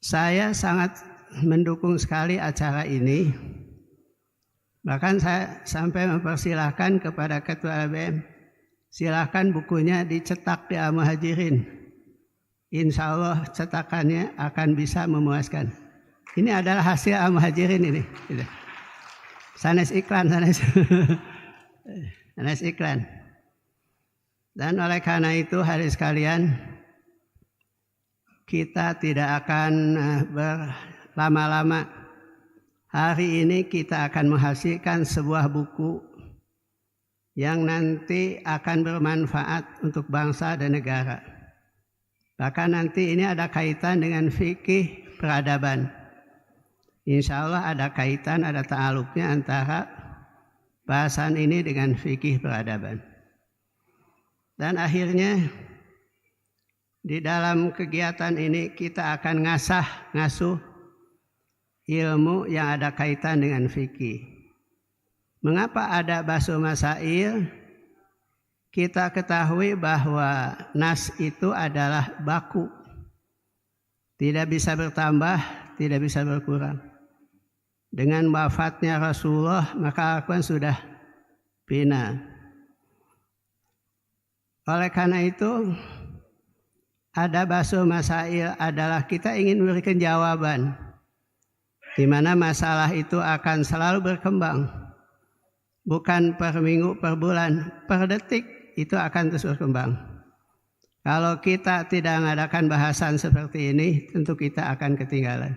Saya sangat mendukung sekali acara ini. Bahkan saya sampai mempersilahkan kepada Ketua LBM, silahkan bukunya dicetak di Al-Muhajirin. Insya Allah cetakannya akan bisa memuaskan. Ini adalah hasil Al-Muhajirin ini. Sanes iklan, sanes iklan. Dan oleh karena itu hari sekalian, kita tidak akan berlama-lama. Hari ini kita akan menghasilkan sebuah buku yang nanti akan bermanfaat untuk bangsa dan negara. Bahkan nanti ini ada kaitan dengan fikih peradaban. Insya Allah ada kaitan, ada ta'aluknya antara bahasan ini dengan fikih peradaban. Dan akhirnya di dalam kegiatan ini kita akan ngasuh ilmu yang ada kaitan dengan fikih. Mengapa ada bahsul masail? Kita ketahui bahwa nas itu adalah baku. Tidak bisa bertambah, tidak bisa berkurang. Dengan wafatnya Rasulullah maka Al-Quran sudah bina. Oleh karena itu ada bahsul masail adalah kita ingin memberikan jawaban di mana masalah itu akan selalu berkembang. Bukan per minggu, per bulan, per detik itu akan terus berkembang. Kalau kita tidak mengadakan bahasan seperti ini, tentu kita akan ketinggalan.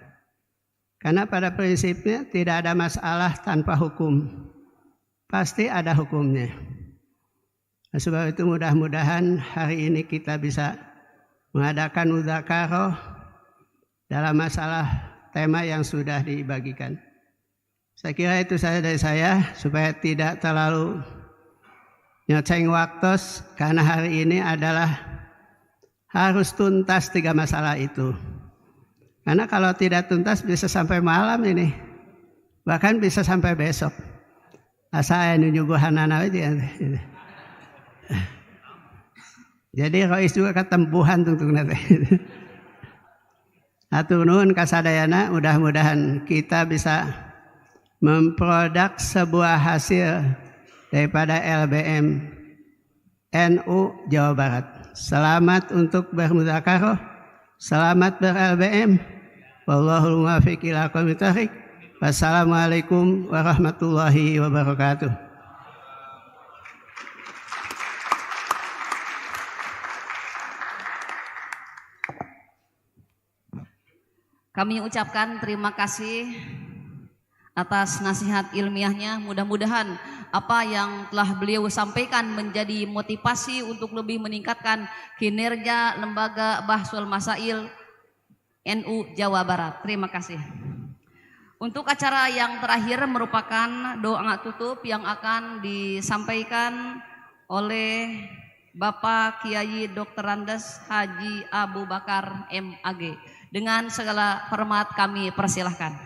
Karena pada prinsipnya tidak ada masalah tanpa hukum. Pasti ada hukumnya. Nah, sebab itu mudah-mudahan hari ini kita bisa mengadakan mudzakarah dalam masalah tema yang sudah dibagikan. Saya kira itu saja dari saya supaya tidak terlalu nyoceng waktu, karena hari ini adalah harus tuntas 3 masalah itu. Karena kalau tidak tuntas bisa sampai malam ini. Bahkan bisa sampai besok. Asa nunjuguhan anak aja. Jadi Rois juga ketempuhan untuk nanti. Atur nuhun kasadayana, mudah-mudahan kita bisa memproduk sebuah hasil daripada LBM NU Jawa Barat. Selamat untuk bermudzakarah, selamat ber-LBM. Wallahul muwaffiq ila aqwamit thoriq. Wassalamualaikum warahmatullahi wabarakatuh. Kami ucapkan terima kasih atas nasihat ilmiahnya. Mudah-mudahan apa yang telah beliau sampaikan menjadi motivasi untuk lebih meningkatkan kinerja lembaga Bahsul Masail NU Jawa Barat. Terima kasih. Untuk acara yang terakhir merupakan doa tutup yang akan disampaikan oleh Bapak Kiai Dr. Andes Haji Abu Bakar MAG. Dengan segala hormat kami persilahkan.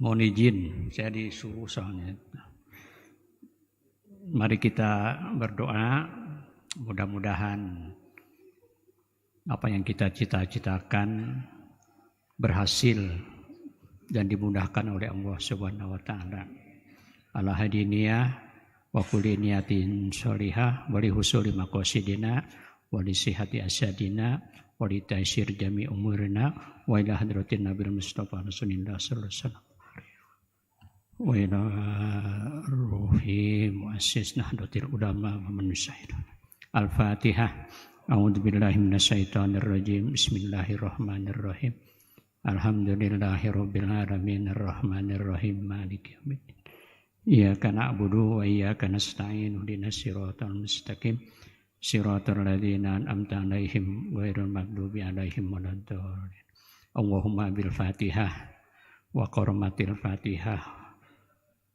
Mohon izin, saya disuruh soalnya. Mari kita berdoa, mudah-mudahan apa yang kita cita-citakan berhasil dan dimudahkan oleh Allah Subhanahu wa taala. Ala hadiniyah wa kulli niyatin sholihah wa li husuli maqasidina wa li sihhati asyadina wa li taysir jami umurina wa ila hadratin nabil mustafa rasulillah sallallahu alaihi wasallam wa ila ruhi muassis nahdlatul ulama wa man syahidun. Al-Fatihah. A'udzu billahi minasyaitonir rajim. Bismillahirrahmanirrahim. Alhamdulillahirabbil alamin arrahmanir rahim maliki yaumiddin. Iyyaka na'budu wa iyyaka nasta'in ihdinas siratal mustaqim. Siratal ladzina an'amta 'alaihim ghairil maghdubi 'alaihim waladdallin. Allahumma bil Fatihah wa qaramatil Fatihah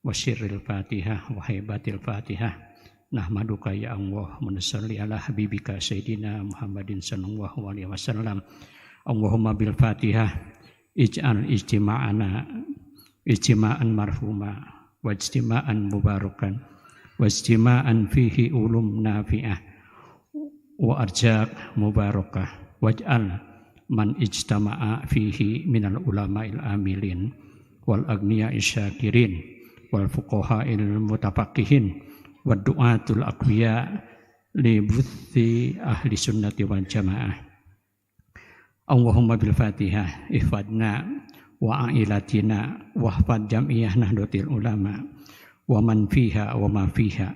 wa sirril Fatihah wa haibatil Fatihah. Nahmaduka ya Allah wa nusalli ala habibika sayyidina Muhammadin sallallahu alaihi wasallam. Allahumma bil Fatihah ij'al ijtima'ana ijtima'an marhuma wa ijtima'an mubarakan wa ijtima'an fihi ulum nafi'ah wa arjaq mubarakah waj'al man ijtama'a fihi minal ulama'il amilin wal agniya'i syakirin wal fuqaha'il mutafaqihin wa du'atul aqwiya li buthi ahli sunnati wal jamaah. Allahumma bil Fatihah ihfadna wa ailatina wa hfad jam'iyah nahdlatul ulama wa man fiha wa ma fiha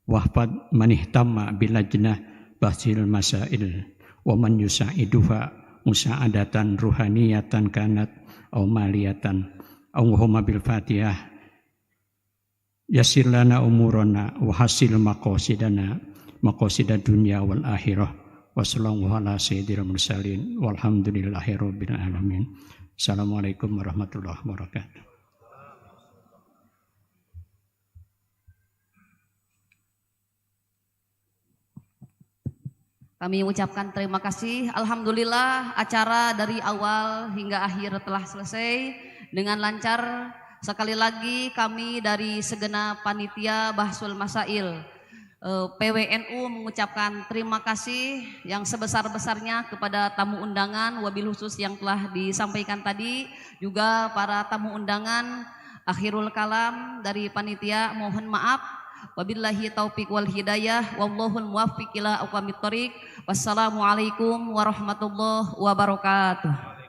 wa hfad man ihtamma bil lajnah bahsil masail wa man yusaiduha musa'adatan ruhaniyatan kanat aw maliyatan. Allahumma bil Fatihah yassir lana umurana wa hasil maqasidana maqasidad dunya wal akhirah wa sallallahu ala sayyidil mursalin walhamdulillahi rabbil alamin. Assalamualaikum warahmatullahi wabarakatuh. Kami ucapkan terima kasih. Alhamdulillah acara dari awal hingga akhir telah selesai dengan lancar. Sekali lagi kami dari segenap panitia Bahsul Masail PWNU mengucapkan terima kasih yang sebesar-besarnya kepada tamu undangan, wabil khusus yang telah disampaikan tadi, juga para tamu undangan. Akhirul kalam dari panitia mohon maaf. Wabillahi taufiq wal hidayah wallahul muwaffiq ila aqwamit thoriq. Wassalamualaikum warahmatullahi wabarakatuh.